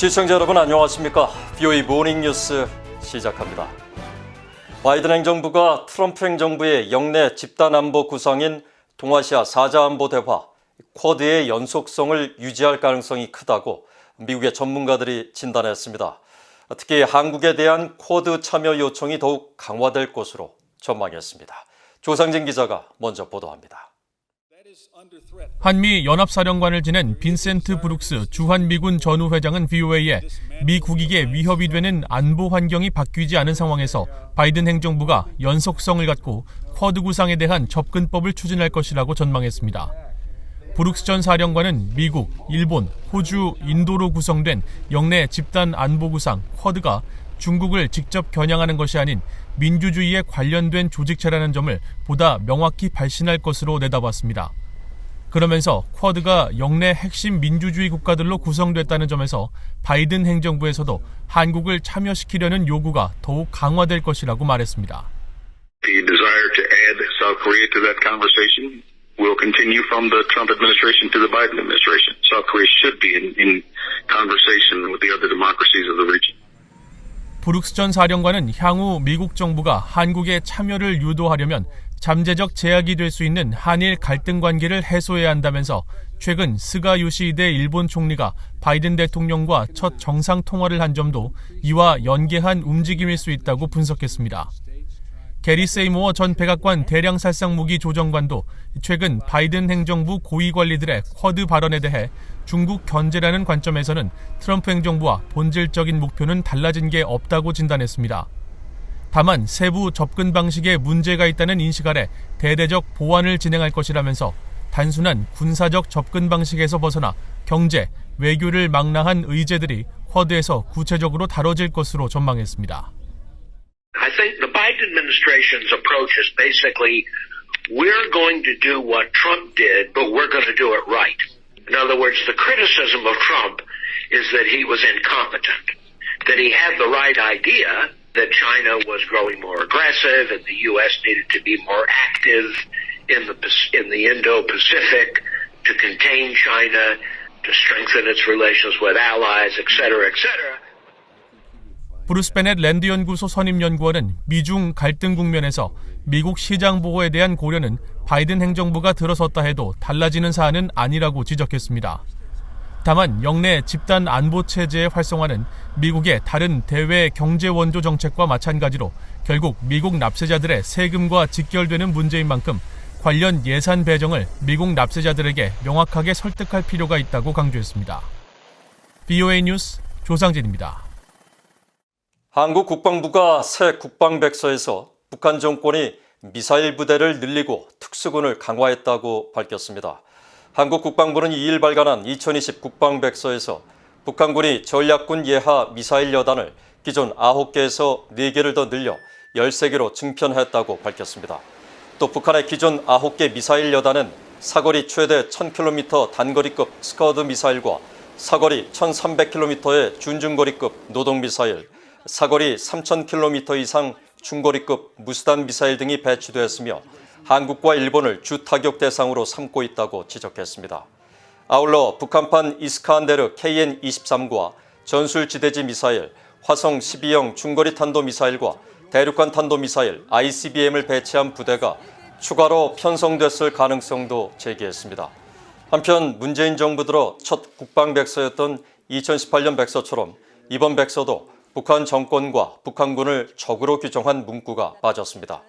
시청자 여러분 안녕하십니까? BOE 모닝뉴스 시작합니다. 바이든 행정부가 트럼프 행정부의 영내 집단안보 구상인 동아시아 4자 안보 대화 쿼드의 연속성을 유지할 가능성이 크다고 미국의 전문가들이 진단했습니다. 특히 한국에 대한 쿼드 참여 요청이 더욱 강화될 것으로 전망했습니다. 조상진 기자가 먼저 보도합니다. 한미 연합사령관을 지낸 빈센트 브룩스 주한미군 전후회장은 VOA에 미 국익에 위협이 되는 안보 환경이 바뀌지 않은 상황에서 바이든 행정부가 연속성을 갖고 쿼드 구상에 대한 접근법을 추진할 것이라고 전망했습니다. 브룩스 전 사령관은 미국, 일본, 호주, 인도로 구성된 영내 집단 안보 구상 쿼드가 중국을 직접 겨냥하는 것이 아닌 민주주의에 관련된 조직체라는 점을 보다 명확히 발신할 것으로 내다봤습니다. 그러면서 쿼드가 영내 핵심 민주주의 국가들로 구성됐다는 점에서 바이든 행정부에서도 한국을 참여시키려는 요구가 더욱 강화될 것이라고 말했습니다. The desire to add South Korea to that conversation will continue from the Trump administration to the Biden administration. South Korea should be in conversation with the other democracies of the region. 브룩스 전 사령관은 향후 미국 정부가 한국의 참여를 유도하려면 잠재적 제약이 될 수 있는 한일 갈등 관계를 해소해야 한다면서 최근 스가 요시히데 일본 총리가 바이든 대통령과 첫 정상 통화를 한 점도 이와 연계한 움직임일 수 있다고 분석했습니다. 게리 세이모어 전 백악관 대량살상무기 조정관도 최근 바이든 행정부 고위 관리들의 쿼드 발언에 대해 중국 견제라는 관점에서는 트럼프 행정부와 본질적인 목표는 달라진 게 없다고 진단했습니다. 다만 세부 접근 방식에 문제가 있다는 인식 아래 대대적 보완을 진행할 것이라면서 단순한 군사적 접근 방식에서 벗어나 경제, 외교를 망라한 의제들이 쿼드에서 구체적으로 다뤄질 것으로 전망했습니다. I think the Biden administration's approach is basically, we're going to do what Trump did, but we're going to do it right. In other words, the criticism of Trump is that he was incompetent, that he had the right idea, that China was growing more aggressive and the U.S. needed to be more active in the Indo-Pacific to contain China, to strengthen its relations with allies, etc., etc. 브루스 베넷 랜드 연구소 선임 연구원은 미중 갈등 국면에서 미국 시장 보호에 대한 고려는 바이든 행정부가 들어섰다 해도 달라지는 사안은 아니라고 지적했습니다. 다만 영내 집단 안보 체제의 활성화는 미국의 다른 대외 경제 원조 정책과 마찬가지로 결국 미국 납세자들의 세금과 직결되는 문제인 만큼 관련 예산 배정을 미국 납세자들에게 명확하게 설득할 필요가 있다고 강조했습니다. BOA 뉴스 조상진입니다. 한국 국방부가 새 국방백서에서 북한 정권이 미사일 부대를 늘리고 특수군을 강화했다고 밝혔습니다. 한국 국방부는 2일 발간한 2020 국방백서에서 북한군이 전략군 예하 미사일 여단을 기존 9개에서 4개를 더 늘려 13개로 증편했다고 밝혔습니다. 또 북한의 기존 9개 미사일 여단은 사거리 최대 1000km 단거리급 스커드 미사일과 사거리 1300km의 준중거리급 노동미사일, 사거리 3000km 이상 중거리급 무수단 미사일 등이 배치되었으며 한국과 일본을 주타격 대상으로 삼고 있다고 지적했습니다. 아울러 북한판 이스칸데르 KN-23과 전술지대지 미사일, 화성 12형 중거리 탄도미사일과 대륙간 탄도미사일 ICBM을 배치한 부대가 추가로 편성됐을 가능성도 제기했습니다. 한편 문재인 정부 들어 첫 국방백서였던 2018년 백서처럼 이번 백서도 북한 정권과 북한군을 적으로 규정한 문구가 빠졌습니다.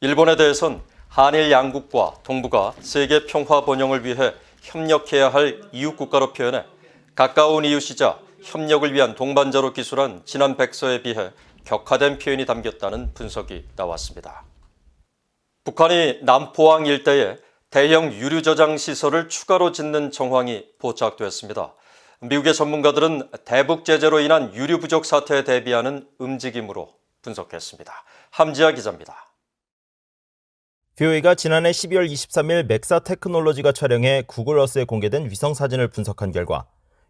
일본에 대해선 한일 양국과 동북아 세계 평화 번영을 위해 협력해야 할 이웃국가로 표현해 가까운 이웃이자 협력을 위한 동반자로 기술한 지난 백서에 비해 격화된 표현이 담겼다는 분석이 나왔습니다. 북한이 남포항 일대에 대형 유류 저장 시설을 추가로 짓는 정황이 포착됐습니다. 미국의 전문가들은 대북 제재로 인한 유류 부족 사태에 대비하는 움직임으로 분석했습니다. 함지아 기자입니다. BOA가 지난해 12월 23일 맥사 테크놀로지가 촬영해 구글어스에 공개된 위성사진을 분석한 결과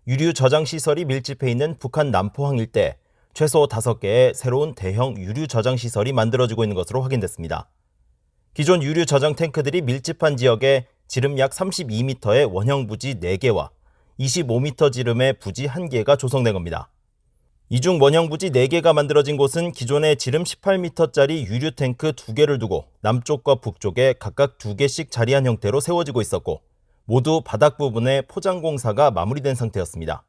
유류 저장 시설이 밀집해 있는 북한 남포항 일대 최소 5개의 새로운 대형 유류 저장 시설이 만들어지고 있는 것으로 확인됐습니다. 기존 유류 저장 탱크들이 밀집한 지역에 지름 약 32m의 원형 부지 4개와 25m 지름의 부지 1개가 조성된 겁니다. 이 중 원형 부지 4개가 만들어진 곳은 기존의 지름 18m짜리 유류 탱크 2개를 두고 남쪽과 북쪽에 각각 2개씩 자리한 형태로 세워지고 있었고 모두 바닥 부분에 포장 공사가 마무리된 상태였습니다.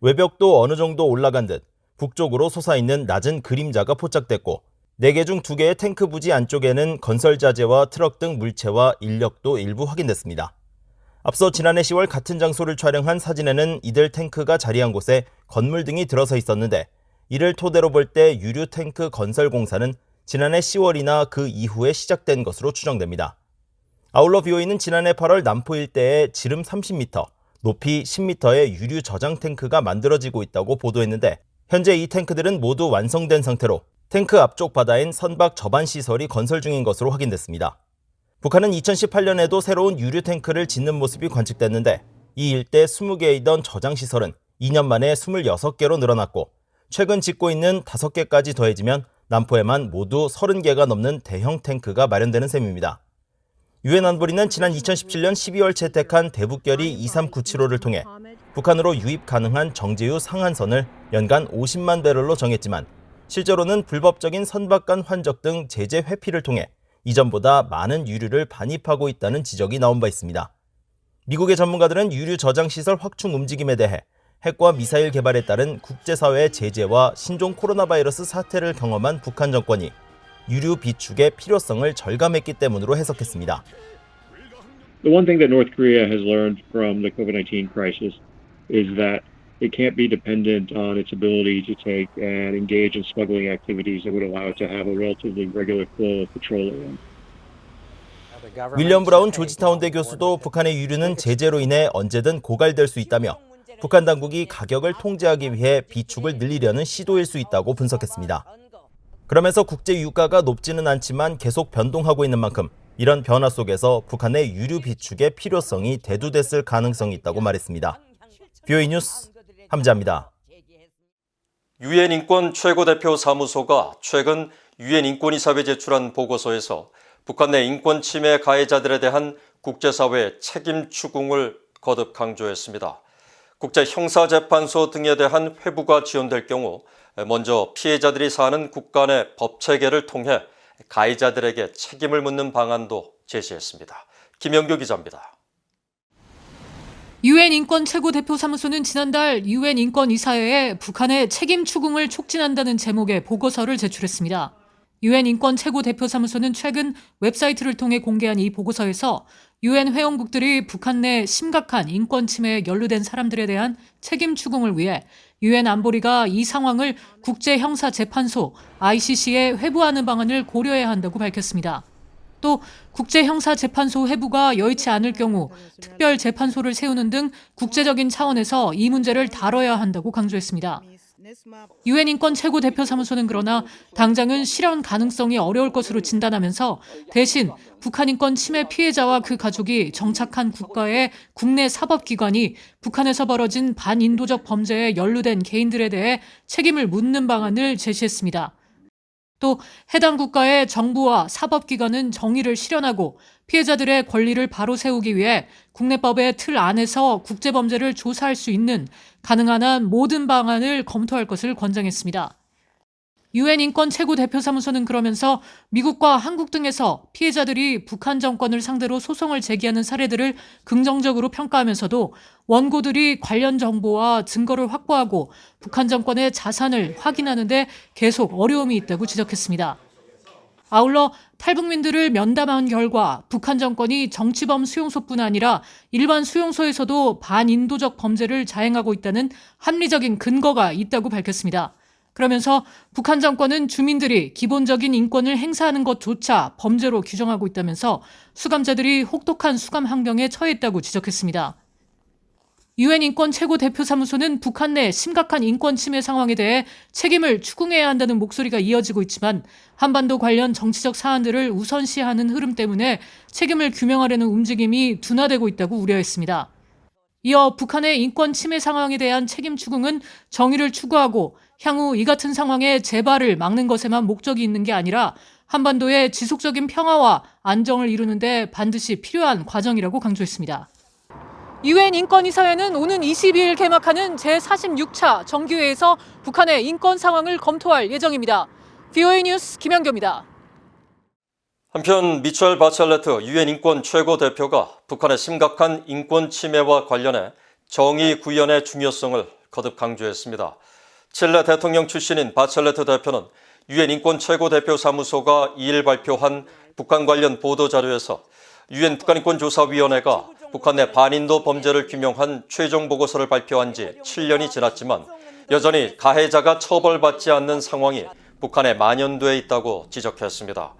외벽도 어느 정도 올라간 듯 북쪽으로 솟아있는 낮은 그림자가 포착됐고 4개 중 2개의 탱크 부지 안쪽에는 건설 자재와 트럭 등 물체와 인력도 일부 확인됐습니다. 앞서 지난해 10월 같은 장소를 촬영한 사진에는 이들 탱크가 자리한 곳에 건물 등이 들어서 있었는데 이를 토대로 볼 때 유류 탱크 건설 공사는 지난해 10월이나 그 이후에 시작된 것으로 추정됩니다. 아울러 BOE는 지난해 8월 남포 일대에 지름 30m, 높이 10m의 유류 저장 탱크가 만들어지고 있다고 보도했는데 현재 이 탱크들은 모두 완성된 상태로 탱크 앞쪽 바다엔 선박 접안 시설이 건설 중인 것으로 확인됐습니다. 북한은 2018년에도 새로운 유류 탱크를 짓는 모습이 관측됐는데 이 일대 20개이던 저장 시설은 2년 만에 26개로 늘어났고 최근 짓고 있는 5개까지 더해지면 남포에만 모두 30개가 넘는 대형 탱크가 마련되는 셈입니다. 유엔 안보리는 지난 2017년 12월 채택한 대북결의 23975를 통해 북한으로 유입 가능한 정제유 상한선을 연간 50만 배럴로 정했지만 실제로는 불법적인 선박 간 환적 등 제재 회피를 통해 이전보다 많은 유류를 반입하고 있다는 지적이 나온 바 있습니다. 미국의 전문가들은 유류 저장 시설 확충 움직임에 대해 핵과 미사일 개발에 따른 국제사회의 제재와 신종 코로나 바이러스 사태를 경험한 북한 정권이 유류 비축의 필요성을 절감했기 때문으로 해석했습니다. The one thing that North Korea has learned from the COVID-19 crisis is that it can't be dependent on its ability to take and engage in smuggling activities that would allow it to have a relatively regular flow of petroleum. 윌리엄 브라운 조지타운대 교수도 북한의 유류는 제재로 인해 언제든 고갈될 수 있다며 북한 당국이 가격을 통제하기 위해 비축을 늘리려는 시도일 수 있다고 분석했습니다. 그러면서 국제 유가가 높지는 않지만 계속 변동하고 있는 만큼 이런 변화 속에서 북한의 유류 비축의 필요성이 대두됐을 가능성이 있다고 말했습니다. BOE 뉴스 함지아입니다. 유엔 인권 최고대표 사무소가 최근 유엔 인권이사회에 제출한 보고서에서 북한 내 인권 침해 가해자들에 대한 국제사회의 책임 추궁을 거듭 강조했습니다. 국제형사재판소 등에 대한 회부가 지원될 경우 먼저 피해자들이 사는 국가 내 법체계를 통해 가해자들에게 책임을 묻는 방안도 제시했습니다. 김영규 기자입니다. 유엔 인권 최고대표 사무소는 지난달 유엔 인권이사회에 북한의 책임 추궁을 촉진한다는 제목의 보고서를 제출했습니다. 유엔 인권 최고대표 사무소는 최근 웹사이트를 통해 공개한 이 보고서에서 유엔 회원국들이 북한 내 심각한 인권 침해에 연루된 사람들에 대한 책임 추궁을 위해 유엔 안보리가 이 상황을 국제형사재판소 ICC에 회부하는 방안을 고려해야 한다고 밝혔습니다. 또 국제형사재판소 회부가 여의치 않을 경우 특별재판소를 세우는 등 국제적인 차원에서 이 문제를 다뤄야 한다고 강조했습니다. 유엔 인권 최고대표 사무소는 그러나 당장은 실현 가능성이 어려울 것으로 진단하면서 대신 북한 인권 침해 피해자와 그 가족이 정착한 국가의 국내 사법기관이 북한에서 벌어진 반인도적 범죄에 연루된 개인들에 대해 책임을 묻는 방안을 제시했습니다. 또 해당 국가의 정부와 사법기관은 정의를 실현하고 피해자들의 권리를 바로 세우기 위해 국내법의 틀 안에서 국제범죄를 조사할 수 있는 가능한 한 모든 방안을 검토할 것을 권장했습니다. 유엔 인권 최고대표사무소는 그러면서 미국과 한국 등에서 피해자들이 북한 정권을 상대로 소송을 제기하는 사례들을 긍정적으로 평가하면서도 원고들이 관련 정보와 증거를 확보하고 북한 정권의 자산을 확인하는 데 계속 어려움이 있다고 지적했습니다. 아울러 탈북민들을 면담한 결과 북한 정권이 정치범 수용소뿐 아니라 일반 수용소에서도 반인도적 범죄를 자행하고 있다는 합리적인 근거가 있다고 밝혔습니다. 그러면서 북한 정권은 주민들이 기본적인 인권을 행사하는 것조차 범죄로 규정하고 있다면서 수감자들이 혹독한 수감 환경에 처했다고 지적했습니다. 유엔 인권 최고대표사무소는 북한 내 심각한 인권 침해 상황에 대해 책임을 추궁해야 한다는 목소리가 이어지고 있지만 한반도 관련 정치적 사안들을 우선시하는 흐름 때문에 책임을 규명하려는 움직임이 둔화되고 있다고 우려했습니다. 이어 북한의 인권 침해 상황에 대한 책임 추궁은 정의를 추구하고 향후 이 같은 상황의 재발을 막는 것에만 목적이 있는 게 아니라 한반도의 지속적인 평화와 안정을 이루는 데 반드시 필요한 과정이라고 강조했습니다. 유엔 인권이사회는 오는 22일 개막하는 제46차 정기회에서 북한의 인권 상황을 검토할 예정입니다. VOA 뉴스 김현교입니다. 한편 미첼 바첼레트 유엔 인권 최고 대표가 북한의 심각한 인권 침해와 관련해 정의 구현의 중요성을 거듭 강조했습니다. 칠레 대통령 출신인 바첼레트 대표는 유엔 인권 최고 대표 사무소가 2일 발표한 북한 관련 보도 자료에서 유엔 북한인권조사위원회가 북한 내 반인도 범죄를 규명한 최종 보고서를 발표한 지 7년이 지났지만 여전히 가해자가 처벌받지 않는 상황이 북한에 만연돼 있다고 지적했습니다.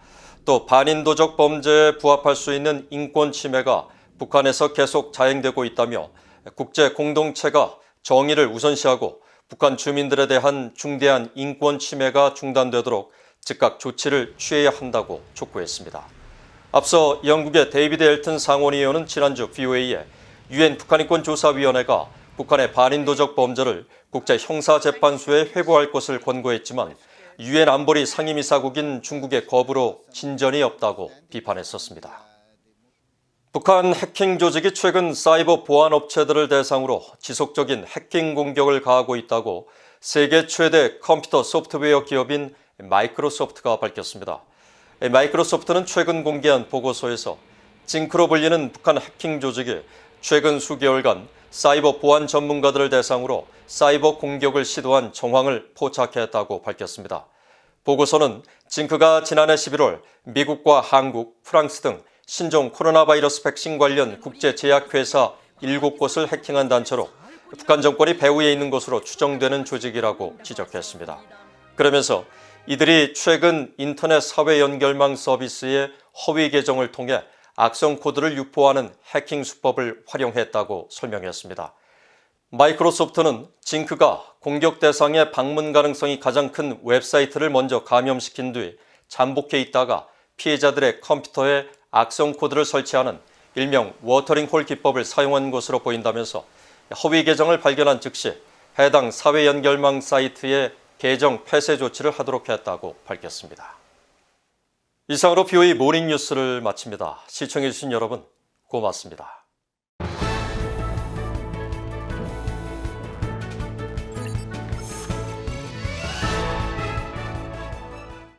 또 반인도적 범죄에 부합할 수 있는 인권 침해가 북한에서 계속 자행되고 있다며 국제 공동체가 정의를 우선시하고 북한 주민들에 대한 중대한 인권 침해가 중단되도록 즉각 조치를 취해야 한다고 촉구했습니다. 앞서 영국의 데이비드 엘튼 상원의원은 지난주 VOA에 유엔 북한인권조사위원회가 북한의 반인도적 범죄를 국제형사재판소에 회부할 것을 권고했지만 유엔 안보리 상임이사국인 중국의 거부로 진전이 없다고 비판했었습니다. 북한 해킹 조직이 최근 사이버 보안 업체들을 대상으로 지속적인 해킹 공격을 가하고 있다고 세계 최대 컴퓨터 소프트웨어 기업인 마이크로소프트가 밝혔습니다. 마이크로소프트는 최근 공개한 보고서에서 징크로 불리는 북한 해킹 조직이 최근 수개월간 사이버 보안 전문가들을 대상으로 사이버 공격을 시도한 정황을 포착했다고 밝혔습니다. 보고서는 징크가 지난해 11월 미국과 한국, 프랑스 등 신종 코로나 바이러스 백신 관련 국제 제약회사 7곳을 해킹한 단체로 북한 정권이 배후에 있는 것으로 추정되는 조직이라고 지적했습니다. 그러면서 이들이 최근 인터넷 사회 연결망 서비스의 허위 계정을 통해 악성 코드를 유포하는 해킹 수법을 활용했다고 설명했습니다. 마이크로소프트는 징크가 공격 대상의 방문 가능성이 가장 큰 웹사이트를 먼저 감염시킨 뒤 잠복해 있다가 피해자들의 컴퓨터에 악성 코드를 설치하는 일명 워터링홀 기법을 사용한 것으로 보인다면서 허위 계정을 발견한 즉시 해당 사회 연결망 사이트의 계정 폐쇄 조치를 하도록 했다고 밝혔습니다. 이상으로 VOA 모닝 뉴스를 마칩니다. 시청해주신 여러분 고맙습니다.